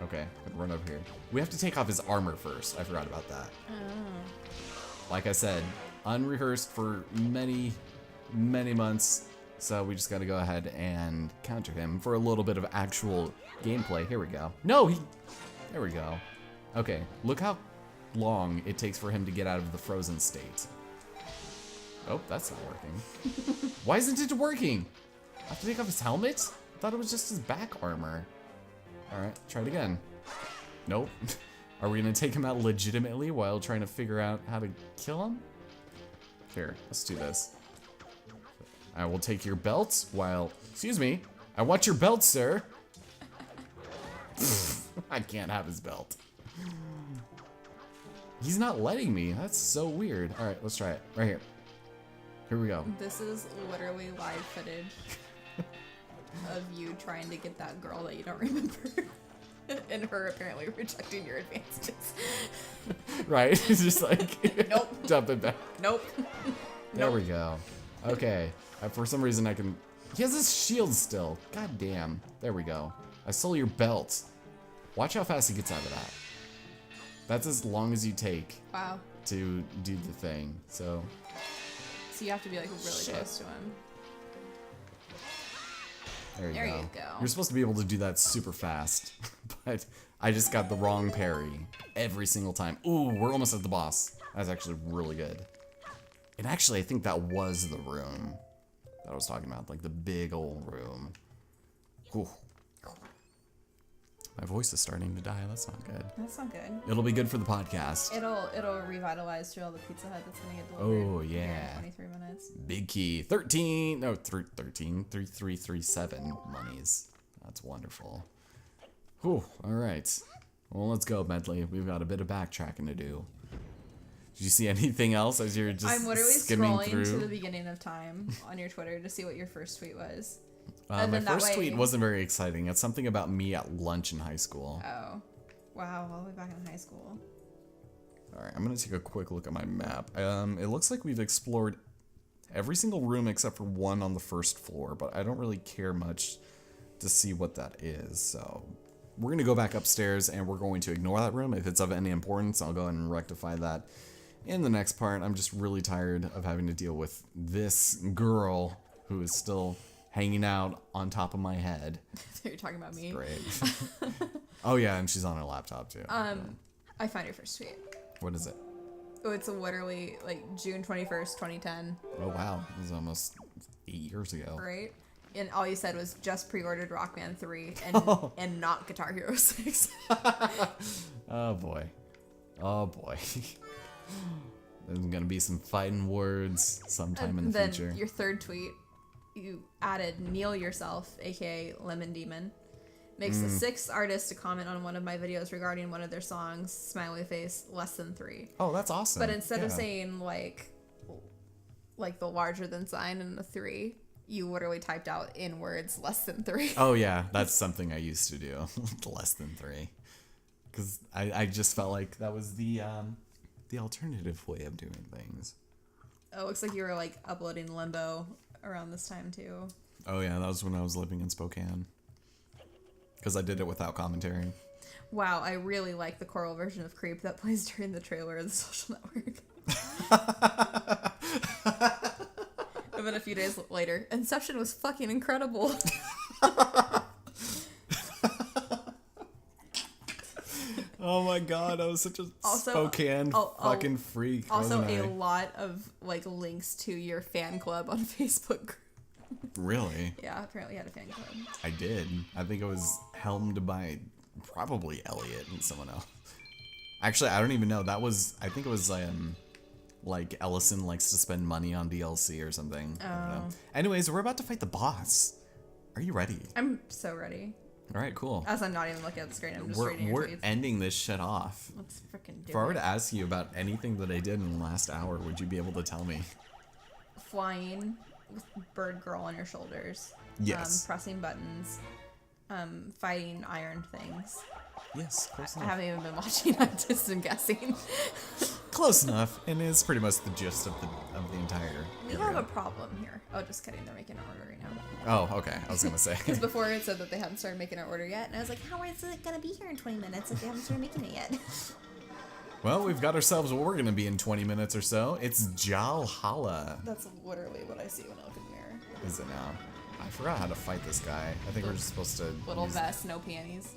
Okay, I can run over here. We have to take off his armor first. I forgot about that. Like I said, unrehearsed for many, many months. So we just gotta go ahead and counter him for a little bit of actual gameplay. Here we go. No, there we go. Okay, look how long it takes for him to get out of the frozen state. Oh, that's not working. Why isn't it working? I have to take off his helmet? I thought it was just his back armor. Alright, try it again. Nope. Are we gonna take him out legitimately while trying to figure out how to kill him? Here, let's do this. I will take your belt while... Excuse me. I want your belt, sir. I can't have his belt. He's not letting me. That's so weird. Alright, let's try it. Right here. Here we go. This is literally live footage of you trying to get that girl that you don't remember. And her apparently rejecting your advances. Right? It's just like... Nope. Jumping back. Nope. There we go. Okay. For some reason I can... He has his shield still. God damn. There we go. I stole your belt. Watch how fast he gets out of that. That's as long as you take. Wow. To do the thing. So you have to be like really close to him. There you go. You're supposed to be able to do that super fast. But I just got the wrong parry every single time. Ooh, we're almost at the boss. That's actually really good. And actually, I think that was the room that I was talking about. Like the big old room. Ooh. My voice is starting to die. That's not good. That's not good. It'll be good for the podcast. It'll revitalize to all the Pizza Hut that's gonna get delivered. Oh yeah. In 23 minutes. Big key. 3337 monies. That's wonderful. Whew. All right. Well, let's go, Medli. We've got a bit of backtracking to do. Did you see anything else as you're just I'm literally skimming scrolling through? to the beginning of time on your Twitter to see what your first tweet was. My first tweet wasn't very exciting. It's something about me at lunch in high school. Oh. Wow, all the way back in high school. Alright, I'm going to take a quick look at my map. It looks like we've explored every single room except for one on the first floor, but I don't really care much to see what that is. So we're going to go back upstairs and we're going to ignore that room. If it's of any importance, I'll go ahead and rectify that in the next part. I'm just really tired of having to deal with this girl who is still hanging out on top of my head. You're talking about me. Great. Oh yeah, and she's on her laptop too. I found your first tweet. What is it? Oh, it's literally like June 21st, 2010. Oh wow, it was almost 8 years ago. Right? And all you said was just pre-ordered Rockman 3 and not Guitar Hero 6. Oh boy. Oh boy. There's gonna be some fighting words sometime in the future. Your third tweet, you added Neil yourself, aka Lemon Demon. Makes the sixth artist to comment on one of my videos regarding one of their songs, smiley face, less than 3. Oh, that's awesome. But instead of saying like the larger than sign and the 3, you literally typed out in words less than 3. Oh yeah, that's something I used to do. Less than 3. Because I just felt like that was the alternative way of doing things. Oh, looks like you were like uploading Limbo around this time too. Oh yeah, that was when I was living in Spokane. Because I did it without commentary. Wow, I really like the choral version of Creep that plays during the trailer of The Social Network. And then a few days later, Inception was fucking incredible. Oh my god, I was such a Spokane fucking freak. Also, a lot of like links to your fan club on Facebook. Really? Yeah, apparently you had a fan club. I did. I think it was helmed by probably Elliot and someone else. Actually, I don't even know. I think it was like Ellison likes to spend money on DLC or something. I don't know. Anyways, we're about to fight the boss. Are you ready? I'm so ready. All right, cool. As I'm not even looking at the screen, I'm just reading your tweets. We're ending this shit off. Let's freaking do it. If I were to ask you about anything that I did in the last hour, would you be able to tell me? Flying with bird girl on your shoulders. Yes. Pressing buttons. fighting iron things. Yes, close I enough. haven't even been watching. I'm just guessing. Close enough, and it's pretty much the gist of the entire. We have a problem here. Oh, just kidding. They're making an order right now. Oh, okay. I was gonna say. Because before it said that they hadn't started making our order yet, and I was like, how is it gonna be here in 20 minutes if they haven't started making it yet? Well, we've got ourselves what we're gonna be in 20 minutes or so. It's Jalhalla. That's literally what I see when I look in the mirror. Is it now? I forgot how to fight this guy. I think we're just supposed to. Little vest, no panties.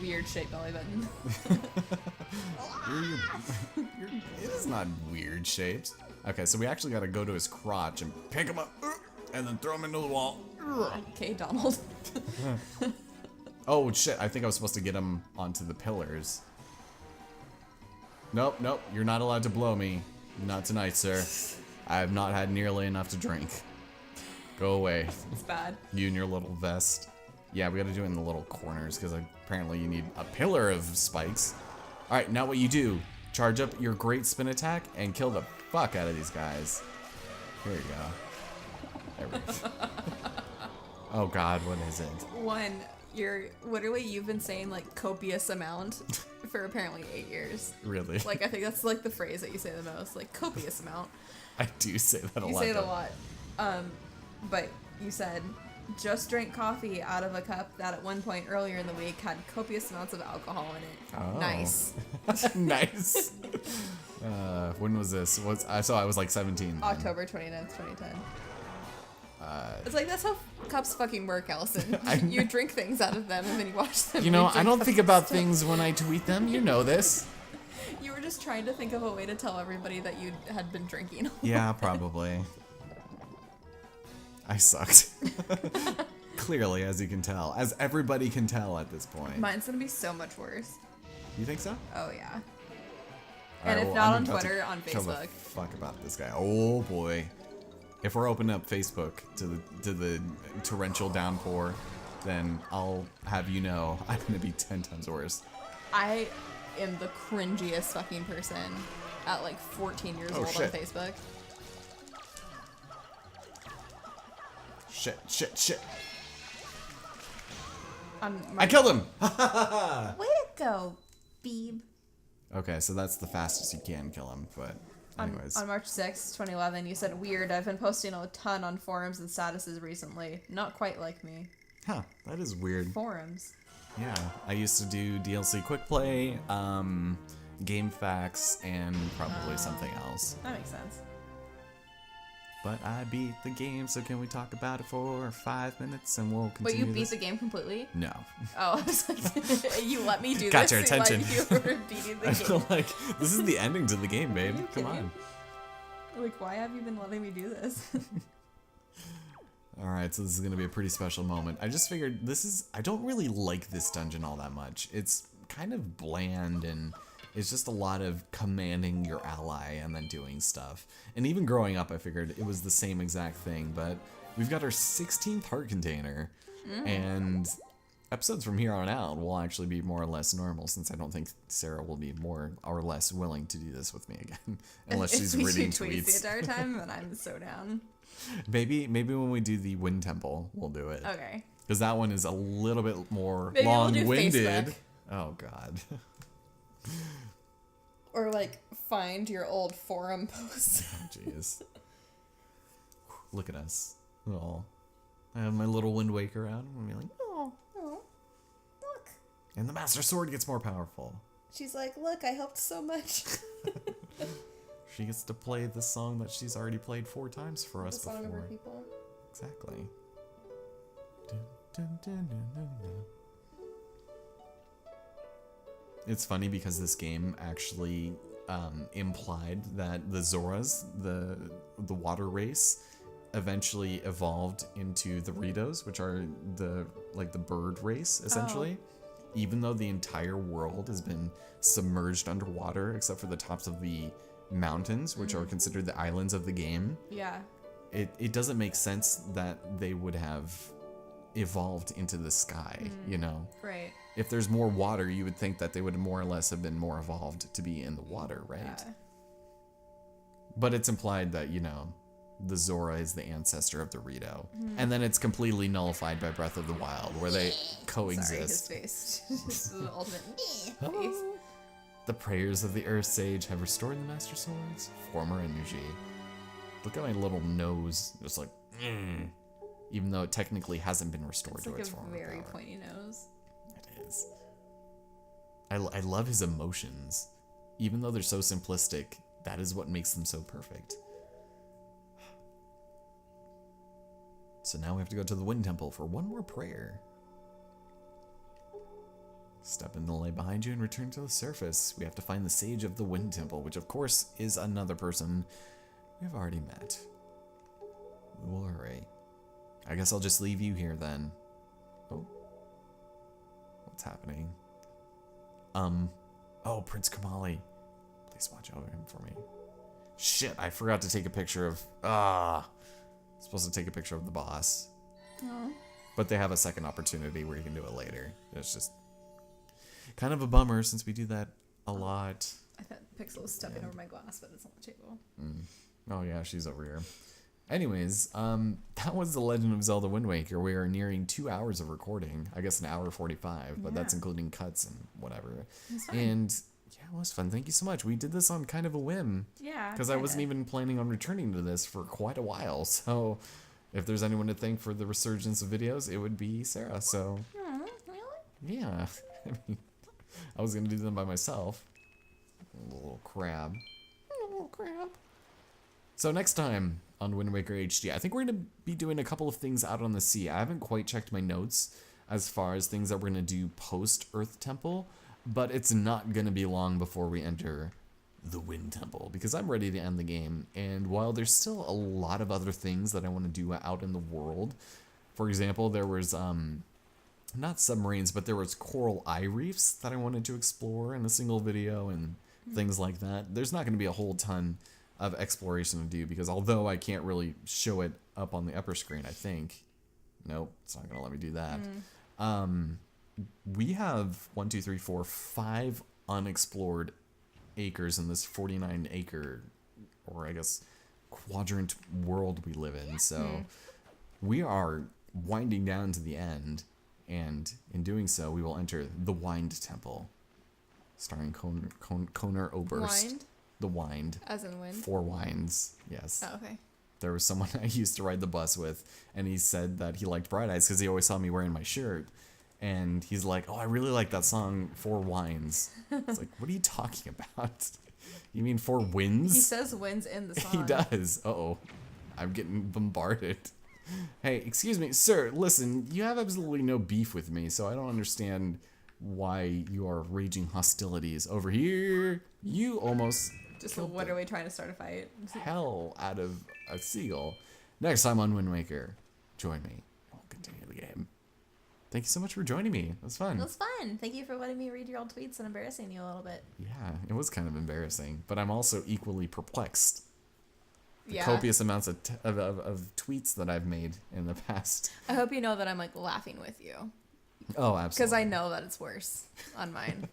Weird shaped belly button. It is not weird shaped. Okay, so we actually got to go to his crotch and pick him up, and then throw him into the wall. Okay, Donald. Oh shit! I think I was supposed to get him onto the pillars. Nope, nope. You're not allowed to blow me. Not tonight, sir. I have not had nearly enough to drink. Go away. It's bad. You and your little vest. Yeah, we gotta do it in the little corners because apparently you need a pillar of spikes. Alright, now what you do, charge up your great spin attack and kill the fuck out of these guys. Here you go. There we go. Oh god, what is it? One, you've been saying like copious amount for apparently 8 years. Really? Like, I think that's like the phrase that you say the most, like copious amount. I do say that a lot. You say it a though. lot. But you said, just drank coffee out of a cup that at one point earlier in the week had copious amounts of alcohol in it. Oh. Nice. Nice. When was this? I was like 17. Then. October 29th, 2010. It's like, that's how cups fucking work, Allison. You drink things out of them and then you watch them. You know, I don't think about instead. things when I tweet them. You know this. You were just trying to think of a way to tell everybody that you had been drinking. Yeah, probably. I sucked. Clearly, as you can tell. As everybody can tell at this point. Mine's gonna be so much worse. You think so? Oh, yeah. All And right, if well, not I'm on about to Twitter, on kill the Facebook. fuck about this guy. Oh boy. If we're opening up Facebook to the torrential downpour, then I'll have you know I'm gonna be 10 times worse. I am the cringiest fucking person at like 14 years old shit. on Facebook. Shit. I killed him! Way to go, Beeb. Okay, so that's the fastest you can kill him, but anyways. On March 6th, 2011, you said, weird, I've been posting a ton on forums and statuses recently. Not quite like me. Huh, that is weird. Forums. Yeah, I used to do DLC Quick Play, Game Facts, and probably something else. That makes sense. But I beat the game, so can we talk about it for 5 minutes and we'll Wait, continue you beat this? the game completely? No. Oh, I was like, you let me do Got this? your attention. Like, you were beating the I game. feel like this is the ending to the game, babe. Are you Come kidding? on. Like, why have you been letting me do this? Alright, so this is going to be a pretty special moment. I just figured I don't really like this dungeon all that much. It's kind of bland and it's just a lot of commanding your ally and then doing stuff. And even growing up, I figured it was the same exact thing, but we've got our 16th heart container, and episodes from here on out will actually be more or less normal, since I don't think Sarah will be more or less willing to do this with me again, unless she's If we reading shoot tweets the entire time, then I'm so down. Maybe when we do the Wind Temple, we'll do it. Okay. Because that one is a little bit more Maybe we'll do long-winded. Facebook. Oh God. Or like find your old forum posts. Jeez. Look at us. Oh. I have my little Wind Waker out. I'm gonna be like, oh. Oh, look. And the Master Sword gets more powerful. She's like, look, I helped so much. She gets to play the song that she's already played 4 times for The us song of her before. people. Exactly. Dun, dun, dun, dun, dun, dun. It's funny because this game actually implied that the Zoras, the water race, eventually evolved into the Ritos, which are the bird race essentially. Even though the entire world has been submerged underwater except for the tops of the mountains, which are considered the islands of the game. Yeah. It doesn't make sense that they would have evolved into the sky, you know? Right. If there's more water, you would think that they would more or less have been more evolved to be in the water, right? Yeah. But it's implied that, you know, the Zora is the ancestor of the Rito. And then it's completely nullified by Breath of the Wild, where they coexist. Sorry, his face. Just the ultimate face. The prayers of the Earth Sage have restored the Master Sword's former energy. Look at my little nose, just like, even though it technically hasn't been restored to its former power. It's like a very pointy nose. It is. I love his emotions. Even though they're so simplistic, that is what makes them so perfect. So now we have to go to the Wind Temple for one more prayer. Step in the light behind you and return to the surface. We have to find the Sage of the Wind Temple, which of course is another person we've already met. We will hurry. I guess I'll just leave you here then. Oh. What's happening? Oh, Prince Kamali. Please watch over him for me. Shit, I forgot to take a picture of... Supposed to take a picture of the boss. Oh. But they have a second opportunity where you can do it later. It's just kind of a bummer since we do that a lot. I thought Pixel was stepping over my glass, but it's on the table. Oh yeah, she's over here. Anyways, that was The Legend of Zelda Wind Waker. We are nearing 2 hours of recording. I guess an hour 45, but that's including cuts and whatever. And yeah, it was fun. Thank you so much. We did this on kind of a whim. Yeah. Because I wasn't even planning on returning to this for quite a while. So if there's anyone to thank for the resurgence of videos, it would be Sarah. So Really? yeah. I mean, I was going to do them by myself. A little crab. A little crab. So next time on Wind Waker HD, I think we're going to be doing a couple of things out on the sea. I haven't quite checked my notes as far as things that we're going to do post-Earth Temple, but it's not going to be long before we enter the Wind Temple, because I'm ready to end the game. And while there's still a lot of other things that I want to do out in the world, for example, there was, not submarines, but there was coral eye reefs that I wanted to explore in a single video and things like that. There's not going to be a whole ton of exploration to do, because although I can't really show it up on the upper screen, I think. Nope, it's not going to let me do that. We have 5 unexplored acres in this 49 acre, or I guess quadrant world we live in. So we are winding down to the end, and in doing so, we will enter the Wind Temple, starring Koner Oberst. Wind? The Wind. As in wind? 4 winds, yes. Oh, okay. There was someone I used to ride the bus with, and he said that he liked Bright Eyes because he always saw me wearing my shirt. And he's like, oh, I really like that song, 4 Winds. It's like, what are you talking about? You mean 4 winds? He says winds in the song. He does. Uh-oh. I'm getting bombarded. Hey, excuse me, sir, listen, you have absolutely no beef with me, so I don't understand why you are raging hostilities over here. You almost Just killed what the are we trying to start a fight? hell out of a seagull. Next time on Wind Waker, join me. We'll continue the game. Thank you so much for joining me. It was fun. It was fun. Thank you for letting me read your old tweets and embarrassing you a little bit. Yeah, it was kind of embarrassing, but I'm also equally perplexed. The Yeah. copious amounts of tweets that I've made in the past. I hope you know that I'm like laughing with you. Oh, absolutely. Because I know that it's worse on mine.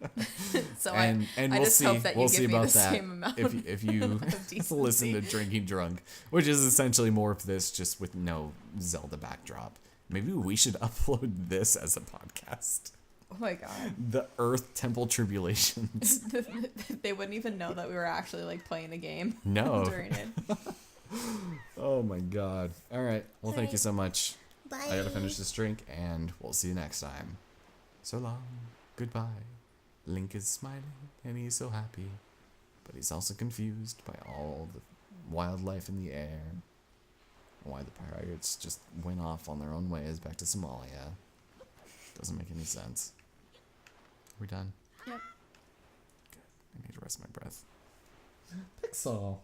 So and I we'll just see. hope that you We'll give see me about the that same amount if you of decency. listen to Drinking Drunk, which is essentially more of this, just with no Zelda backdrop. Maybe we should upload this as a podcast. Oh my god. The Earth Temple Tribulations. They wouldn't even know that we were actually like playing a game. No. During it. Oh my god. All right. Well, thank you so much. Bye. I gotta finish this drink, and we'll see you next time. So long. Goodbye. Link is smiling, and he's so happy, but he's also confused by all the wildlife in the air. Why the pirates just went off on their own ways back to Somalia. Doesn't make any sense. Are we done? Yep. Good. I need to rest my breath. Pixel.